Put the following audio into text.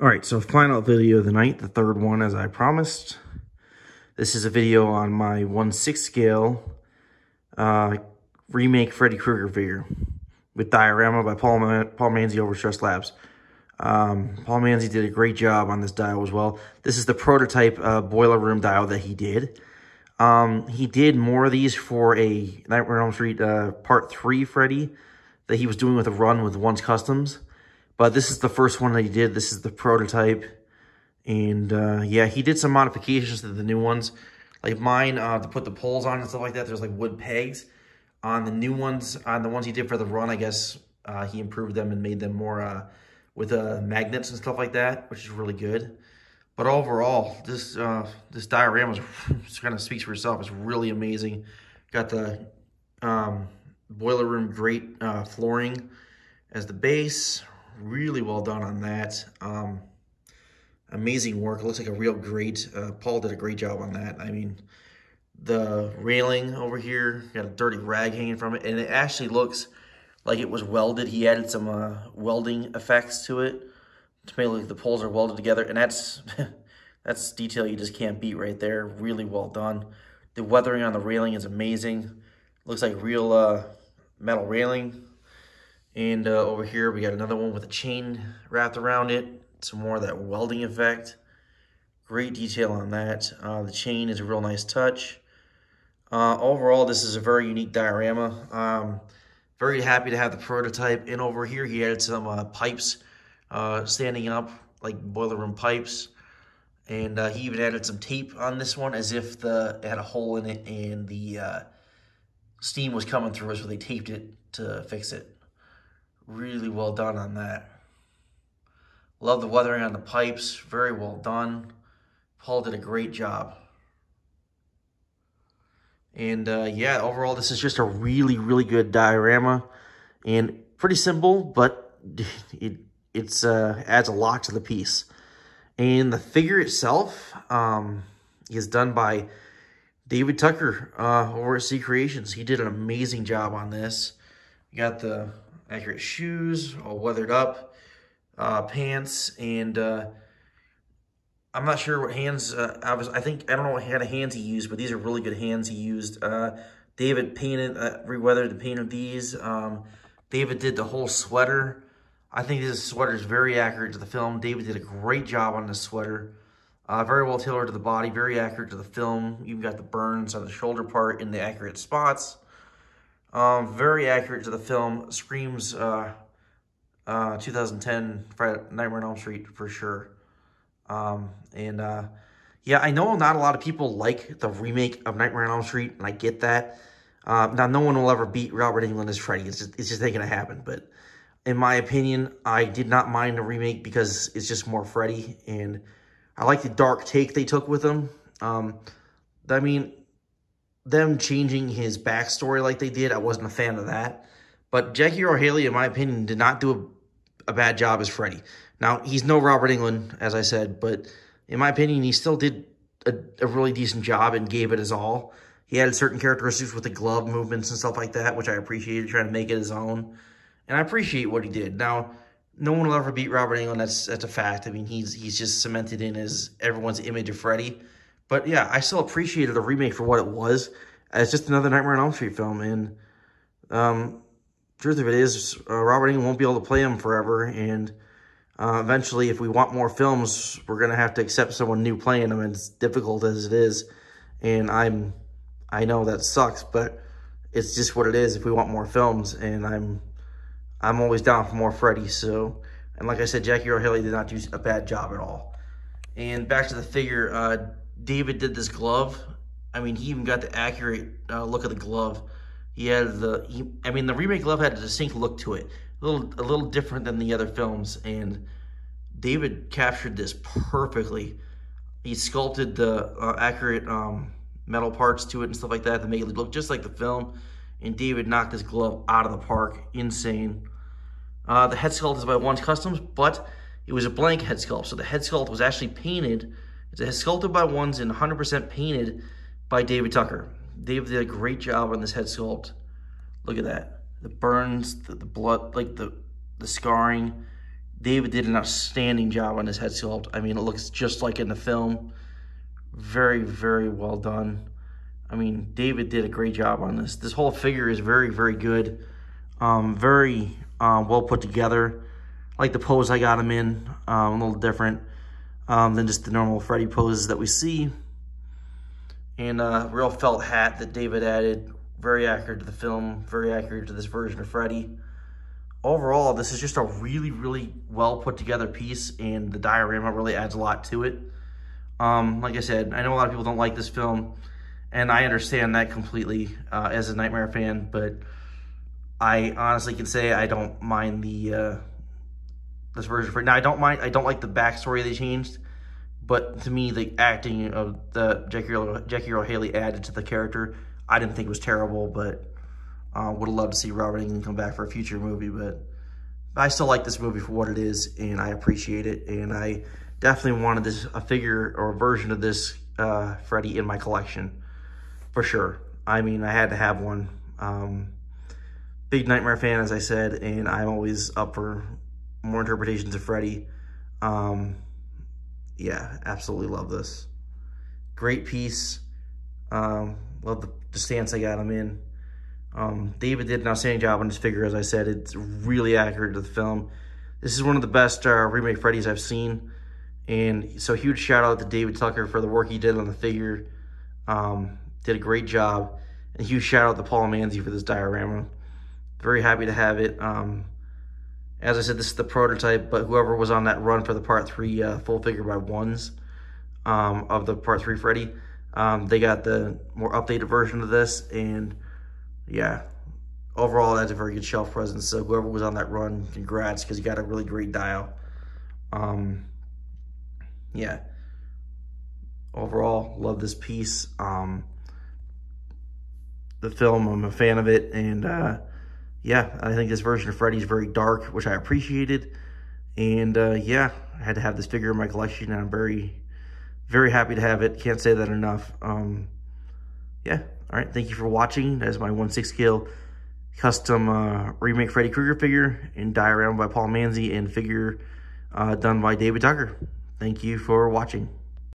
All right, so final video of the night, the third one as I promised. This is a video on my 1/6 scale Remake Freddy Krueger figure with diorama by Paul Manzi Overstressed Labs. Paul Manzi did a great job on this dial as well. This is the prototype boiler room dial that he did. He did more of these for a Nightmare on Elm Street Part 3 Freddy that he was doing with a run with Once Customs. But this is the first one that he did. This is the prototype. And yeah, he did some modifications to the new ones. Like mine, to put the poles on and stuff like that, there's like wood pegs. On the new ones, on the ones he did for the run, I guess he improved them and made them more with magnets and stuff like that, which is really good. But overall, this diorama kind of speaks for itself. It's really amazing. Got the boiler room grate flooring as the base. Really well done on that. Amazing work. It looks like a real grate. Paul did a great job on that. I mean, the railing over here, got a dirty rag hanging from it, and it actually looks like it was welded. He added some welding effects to it to make it look like the poles are welded together, and that's that's detail you just can't beat right there. Really well done. The weathering on the railing is amazing. Looks like real metal railing. And over here, we got another one with a chain wrapped around it. Some more of that welding effect. Great detail on that. The chain is a real nice touch. Overall, this is a very unique diorama. Very happy to have the prototype. And over here, he added some pipes standing up, like boiler room pipes. And he even added some tape on this one as if it had a hole in it and the steam was coming through, so they taped it to fix it. Really well done on that. Love the weathering on the pipes. Very well done. Paul did a great job. And yeah, overall, this is just a really, really good diorama. And pretty simple, but it adds a lot to the piece. And the figure itself is done by David Tucker over at C Creations. He did an amazing job on this. You got the accurate shoes, all weathered up, pants, and I'm not sure what hands, I don't know what kind of hands he used, but these are really good hands he used. David painted, re-weathered and painted these. David did the whole sweater. I think this sweater is very accurate to the film. David did a great job on this sweater. Very well tailored to the body, very accurate to the film. You've got the burns on the shoulder part in the accurate spots. Very accurate to the film. Screams 2010 Nightmare on Elm Street for sure. Yeah, I know not a lot of people like the remake of Nightmare on Elm Street, and I get that. Now, no one will ever beat Robert Englund as Freddy. It's just not going to happen. But in my opinion, I did not mind the remake because it's just more Freddy, and I like the dark take they took with him. I mean, them changing his backstory like they did, I wasn't a fan of that. But Jackie Earle Haley, in my opinion, did not do a bad job as Freddy. Now, he's no Robert Englund, as I said, but in my opinion, he still did a really decent job and gave it his all. He had certain characteristics with the glove movements and stuff like that, which I appreciated, trying to make it his own. And I appreciate what he did. Now, no one will ever beat Robert Englund. That's a fact. I mean, he's just cemented in as everyone's image of Freddy. But yeah, I still appreciated the remake for what it was. It's just another Nightmare on Elm Street film. And truth of it is, Robert Englund won't be able to play him forever. And eventually, if we want more films, we're going to have to accept someone new playing them, as difficult as it is. And I know that sucks, but it's just what it is if we want more films. And I'm always down for more Freddy. So, and like I said, Jackie Earle Haley did not do a bad job at all. And back to the figure, David did this glove. I mean, he even got the accurate look of the glove. He had the remake glove had a distinct look to it, a little different than the other films. And David captured this perfectly. He sculpted the accurate metal parts to it and stuff like that to make it look just like the film. And David knocked this glove out of the park. Insane. The head sculpt is by Once Customs, but it was a blank head sculpt. So the head sculpt was actually painted. It's sculpted by Ones and 100% painted by David Tucker. David did a great job on this head sculpt. Look at that. The burns, the blood, like the scarring. David did an outstanding job on his head sculpt. I mean, it looks just like in the film. Very, very well done. I mean, David did a great job on this. This whole figure is very, very good. Very well put together. I like the pose I got him in. A little different than just the normal Freddy poses that we see. And a real felt hat that David added. Very accurate to the film. Very accurate to this version of Freddy. Overall, this is just a really, really well put together piece, and the diorama really adds a lot to it. Like I said, I know a lot of people don't like this film, and I understand that completely as a Nightmare fan, but I honestly can say I don't mind the this version of Freddy. Now, I don't like the backstory they changed, but to me, the acting of the Jackie Earle Haley added to the character, I didn't think it was terrible, but would have loved to see Robert Englund come back for a future movie, but I still like this movie for what it is, and I appreciate it, and I definitely wanted a figure or a version of this Freddy in my collection, for sure. I mean, I had to have one. Big Nightmare fan, as I said, and I'm always up for more interpretations of Freddy. Yeah, absolutely love this. Great piece. Love the stance I got him in. David did an outstanding job on this figure, as I said. It's really accurate to the film. This is one of the best remake Freddys I've seen. And so huge shout out to David Tucker for the work he did on the figure. Did a great job. And huge shout out to Paul Manzi for this diorama. Very happy to have it. As I said, this is the prototype, but whoever was on that run for the Part 3 full figure by ones of the Part 3 Freddy, they got the more updated version of this, and yeah, overall, that's a very good shelf presence. So whoever was on that run, congrats, because you got a really great dial. Yeah. Overall, love this piece. The film, I'm a fan of it. And yeah, I think this version of Freddy is very dark, which I appreciated. And yeah, I had to have this figure in my collection, and I'm very, very happy to have it. Can't say that enough. Yeah. All right, thank you for watching. That is my 1/6 scale custom Remake Freddy Krueger figure in diorama by Paul Manzi and figure done by David Tucker. Thank you for watching.